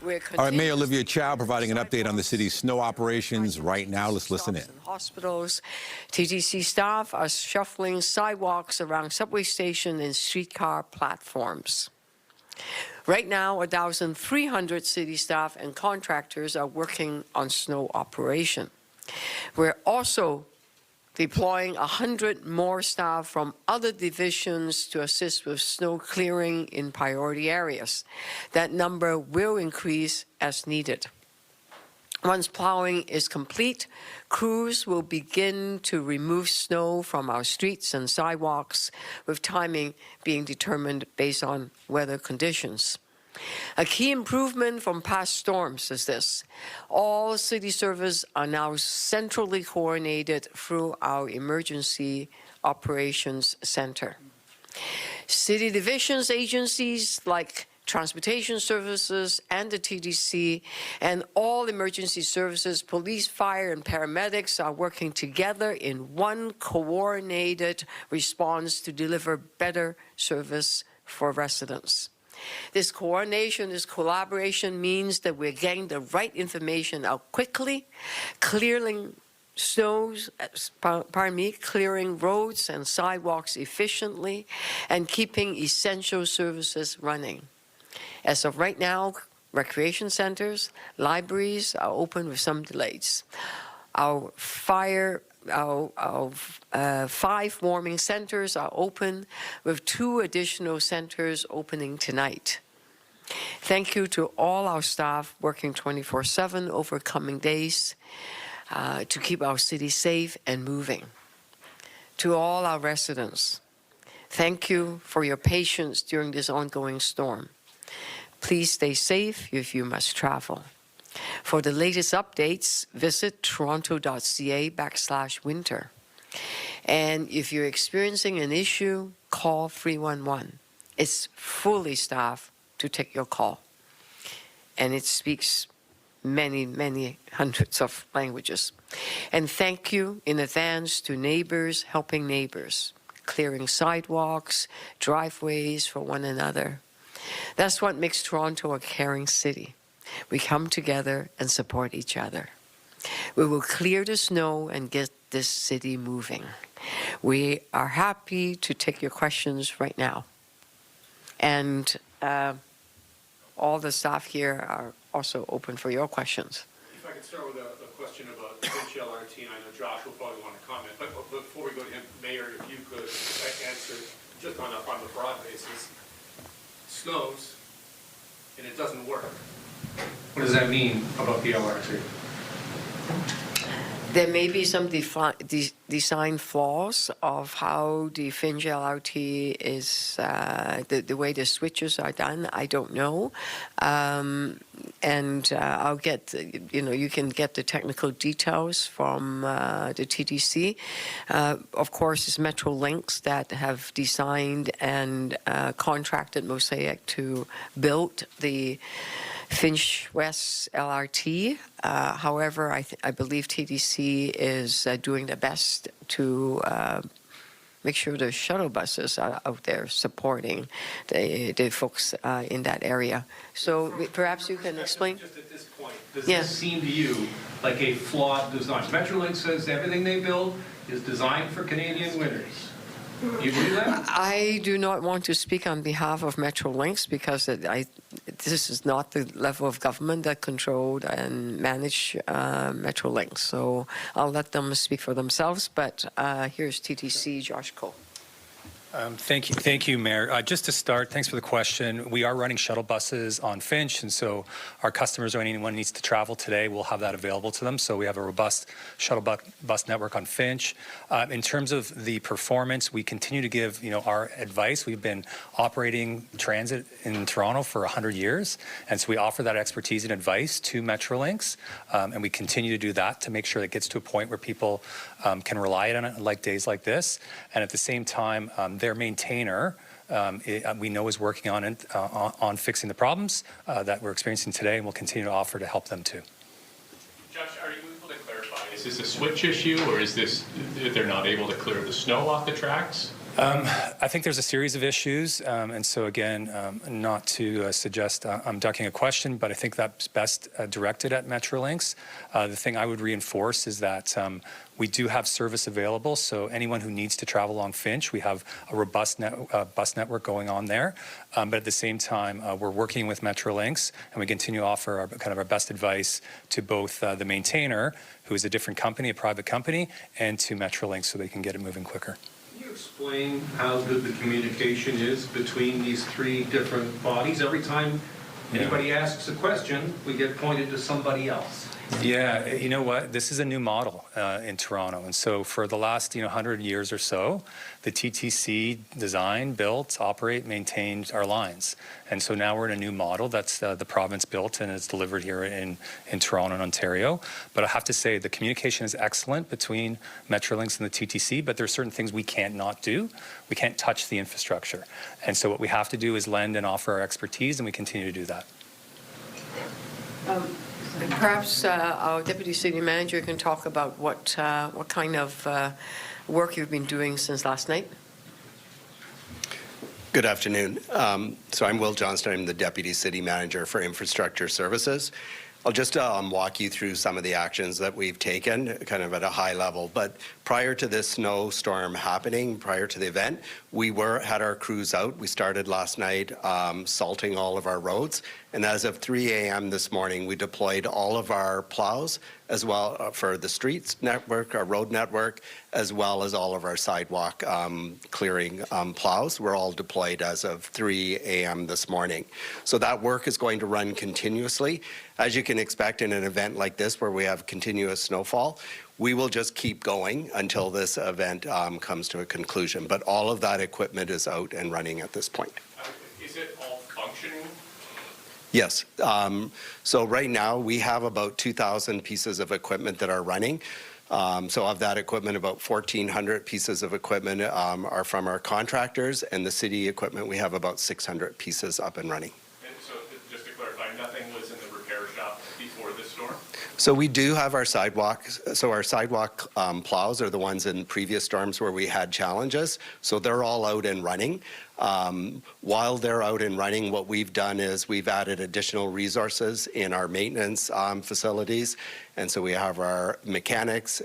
All right, Mayor Olivia Chow providing an update on the city's snow operations right now. Let's listen in. Hospitals, TTC staff are shuffling sidewalks around subway station and streetcar platforms. Right now, 1,300 city staff and contractors are working on snow operation. We're also deploying 100 more staff from other divisions to assist with snow clearing in priority areas. That number will increase as needed. Once plowing is complete, crews will begin to remove snow from our streets and sidewalks, with timing being determined based on weather conditions. A key improvement from past storms is this: all city services are now centrally coordinated through our Emergency Operations Center. City divisions agencies like Transportation Services and the TDC and all emergency services, police, fire, and paramedics are working together in one coordinated response to deliver better service for residents. This coordination, this collaboration means that we're getting the right information out quickly, clearing clearing roads and sidewalks efficiently, and keeping essential services running. As of right now, recreation centers, libraries are open with some delays. Our 5 warming centers are open, with 2 additional centers opening tonight. Thank you to all our staff working 24/7 over coming days to keep our city safe and moving. To all our residents, thank you for your patience during this ongoing storm. Please stay safe if you must travel. For the latest updates, visit toronto.ca/winter. And if you're experiencing an issue, call 311. It's fully staffed to take your call. And it speaks many, many hundreds of languages. And thank you in advance to neighbors helping neighbors, clearing sidewalks, driveways for one another. That's what makes Toronto a caring city. We come together and support each other. We will clear the snow and get this city moving. We are happy to take your questions right now. And all the staff here are also open for your questions. If I could start with a question about Finch LRT, and I know Josh will probably want to comment, but before we go to him, Mayor, if you could answer just on the broad basis. Snows, and it doesn't work. What does that mean about the LRT? There may be some design flaws of how the Finch LRT is, the way the switches are done. I don't know. I'll get, you can get the technical details from the TTC. Of course, it's Metrolinx that have designed and contracted Mosaic to build the Finch West LRT. However, I believe TDC is doing their best to make sure the shuttle buses are out there supporting the folks in that area. So perhaps you can explain. Just at this point, does this seem to you like a flawed design? Metrolinx says everything they build is designed for Canadian winters. You believe that? I do not want to speak on behalf of Metrolinx because this is not the level of government that controlled and managed Metrolinx. So I'll let them speak for themselves. But here's TTC Josh Cole. Thank you, Mayor. Just to start, thanks for the question. We are running shuttle buses on Finch, and so our customers or anyone needs to travel today, we'll have that available to them. So we have a robust shuttle bus network on Finch. In terms of the performance, we continue to give our advice. We've been operating transit in Toronto for 100 years, and so we offer that expertise and advice to Metrolinx, and we continue to do that to make sure it gets to a point where people can rely on it like days like this. And at the same time, their maintainer, we know, is working on it, on fixing the problems that we're experiencing today, and we'll continue to offer to help them too. Josh, are you able to clarify? Is this a switch issue, or is this they're not able to clear the snow off the tracks? I think there's a series of issues, and so again, not to suggest I'm ducking a question, but I think that's best directed at Metrolinx. The thing I would reinforce is that we do have service available, so anyone who needs to travel along Finch, we have a robust bus network going on there. But at the same time, we're working with Metrolinx, and we continue to offer our best advice to both the maintainer, who is a different company, a private company, and to Metrolinx so they can get it moving quicker. Can you explain how good the communication is between these three different bodies? Every time anybody asks a question, we get pointed to somebody else. Yeah, you know what? This is a new model in Toronto. And so for the last 100 years or so, the TTC designed, built, operate, maintained our lines. And so now we're in a new model that's the province built and it's delivered here in Toronto and Ontario. But I have to say the communication is excellent between Metrolinx and the TTC, but there are certain things we can't not do. We can't touch the infrastructure. And so what we have to do is lend and offer our expertise, and we continue to do that. Perhaps our Deputy City Manager can talk about what kind of work you've been doing since last night. Good afternoon. So I'm Will Johnston. I'm the Deputy City Manager for Infrastructure Services. I'll just walk you through some of the actions that we've taken kind of at a high level. But prior to this snowstorm happening, prior to the event, we had our crews out. We started last night salting all of our roads. And as of 3 a.m. this morning, we deployed all of our plows as well for the streets network, our road network, as well as all of our sidewalk clearing plows. We're all deployed as of 3 a.m. this morning. So that work is going to run continuously. As you can expect in an event like this where we have continuous snowfall, we will just keep going until this event comes to a conclusion. But all of that equipment is out and running at this point. Is it all functioning? Yes. So right now we have about 2,000 pieces of equipment that are running. So of that equipment, about 1,400 pieces of equipment are from our contractors, and the city equipment, we have about 600 pieces up and running. And so just to clarify, nothing was in the repair shop before this storm? So we do have our sidewalks. So our sidewalk plows are the ones in previous storms where we had challenges. So they're all out and running. While they're out and running, what we've done is we've added additional resources in our maintenance facilities. And so we have our mechanics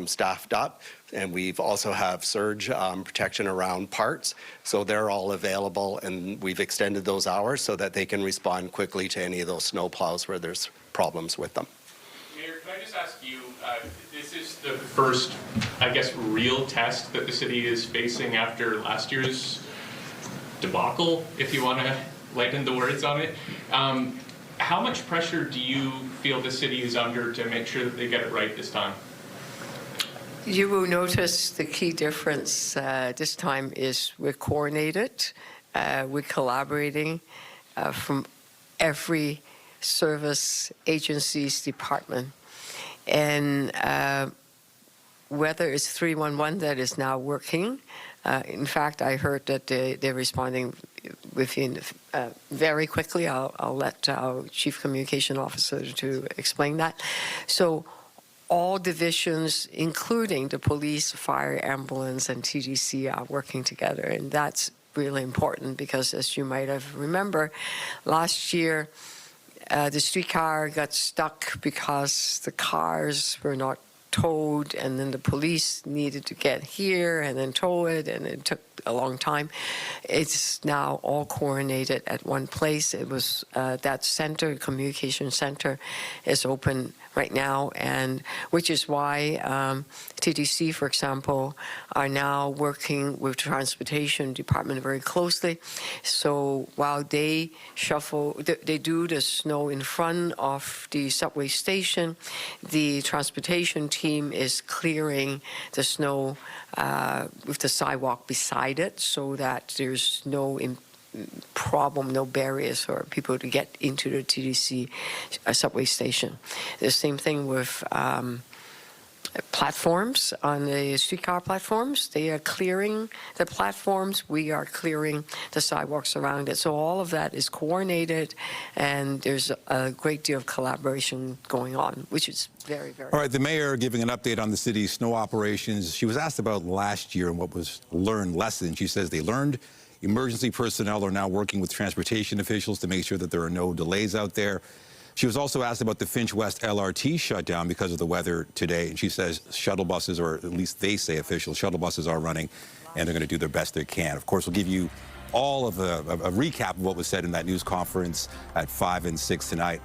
staffed up, and we've also have surge protection around parts. So they're all available, and we've extended those hours so that they can respond quickly to any of those snow plows where there's problems with them. Mayor, can I just ask you, this is the first, I guess, real test that the city is facing after last year's debacle, if you want to lighten the words on it. How much pressure do you feel the city is under to make sure that they get it right this time? You will notice the key difference this time is we're coordinated, we're collaborating from every service agency's department. And whether it's 311 that is now working, in fact, I heard that they're responding within very quickly. I'll let our Chief Communication Officer to explain that. So all divisions, including the police, fire, ambulance, and TDC are working together. And that's really important because, as you might have remember, last year, the streetcar got stuck because the cars were not towed, and then the police needed to get here and then tow it, and it took a long time. It's now all coordinated at one place. It was that center, communication center, is open right now, and which is why TTC, for example, are now working with Transportation Department very closely. So while they they do the snow in front of the subway station, the transportation team is clearing the snow with the sidewalk beside it, so that there's no problem, no barriers for people to get into the TDC subway station. The same thing with platforms, on the streetcar platforms. They are clearing the platforms. We are clearing the sidewalks around it. So all of that is coordinated, and there's a great deal of collaboration going on, which is very, very. All right, the mayor giving an update on the city's snow operations. She was asked about last year and what was learned lesson. She says they learned emergency personnel are now working with transportation officials to make sure that there are no delays out there. She was also asked about the Finch West LRT shutdown because of the weather today, and she says shuttle buses, or at least they say official shuttle buses, are running, and they're going to do their best they can. Of course, we'll give you all of a recap of what was said in that news conference at 5 and 6 tonight.